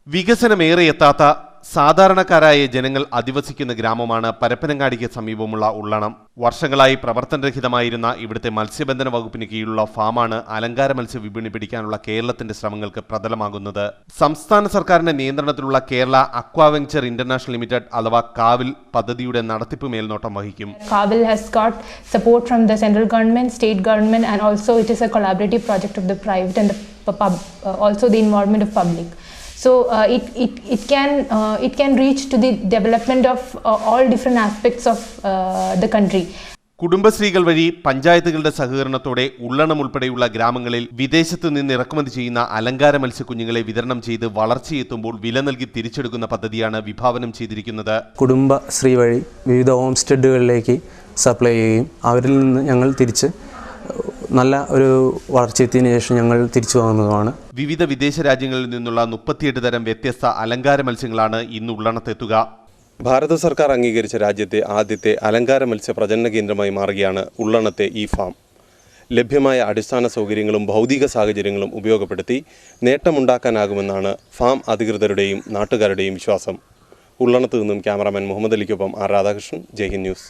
വികസനമേറെ എത്താത്ത സാധാരണക്കാരായ ജനങ്ങൾ അധിവസിക്കുന്ന ഗ്രാമമാണ് പരപ്പനങ്ങാടിക്ക് സമീപമുള്ള ഉള്ളണം. വർഷങ്ങളായി പ്രവർത്തനരഹിതമായിരുന്ന ഇവിടുത്തെ മത്സ്യബന്ധന വകുപ്പിന് കീഴിലുള്ള ഫാമാണ് അലങ്കാര മത്സ്യ വിപണി പിടിക്കാനുള്ള കേരളത്തിന്റെ ശ്രമങ്ങൾക്ക് പ്രതലമാകുന്നത്. സംസ്ഥാന സർക്കാരിന്റെ നിയന്ത്രണത്തിലുള്ള കേരള അക്വാവെഞ്ചർ ഇന്റർനാഷണൽ ലിമിറ്റഡ് അഥവാ കാവിൽ പദ്ധതിയുടെ നടത്തിപ്പ് മേൽനോട്ടം വഹിക്കും. Kavil has got support from the central government, state government, and also it is a collaborative project of the private and also the involvement of public. So it can reach to the development of all different aspects of the country. കുടുംബശ്രീകൾ വഴി പഞ്ചായത്തുകളുടെ സഹകരണത്തോടെ ഉള്ളണം ഉൾപ്പെടെയുള്ള ഗ്രാമങ്ങളിൽ വിദേശത്തു നിന്ന് ഇറക്കുമതി ചെയ്യുന്ന അലങ്കാര മത്സ്യക്കുഞ്ഞുങ്ങളെ വിതരണം ചെയ്ത് വളർച്ചയെത്തുമ്പോൾ വില നൽകി തിരിച്ചെടുക്കുന്ന പദ്ധതിയാണ് വിഭാവനം ചെയ്തിരിക്കുന്നത്. കുടുംബശ്രീ വഴി വിവിധ ഹോം സ്റ്റേകളിലേക്ക് സപ്ലൈ ചെയ്യുകയും അവരിൽ നിന്ന് ഞങ്ങൾ തിരിച്ച് നല്ല ഒരു വളർച്ചയെത്തിയതിനു ശേഷം ഞങ്ങൾ തിരിച്ചു വാങ്ങുന്നതുമാണ്. വിവിധ വിദേശ രാജ്യങ്ങളിൽ നിന്നുള്ള 38 തരം വ്യത്യസ്ത അലങ്കാര മത്സ്യങ്ങളാണ് ഇന്ന് ഉള്ളണത്തെത്തുക. ഭാരത സർക്കാർ അംഗീകരിച്ച രാജ്യത്തെ ആദ്യത്തെ അലങ്കാര മത്സ്യ പ്രജനന കേന്ദ്രമായി മാറുകയാണ് ഉള്ളണത്തെ ഈ ഫാം. ലഭ്യമായ അടിസ്ഥാന സൗകര്യങ്ങളും ഭൗതിക സാഹചര്യങ്ങളും ഉപയോഗപ്പെടുത്തി നേട്ടമുണ്ടാക്കാനാകുമെന്നാണ് ഫാം അധികൃതരുടെയും നാട്ടുകാരുടെയും വിശ്വാസം. ഉള്ളണത്ത് നിന്നും ക്യാമറാമാൻ മുഹമ്മദ് അലിക്കൊപ്പം ആർ രാധാകൃഷ്ണൻ, ജയ്ഹിന്ദ് ന്യൂസ്.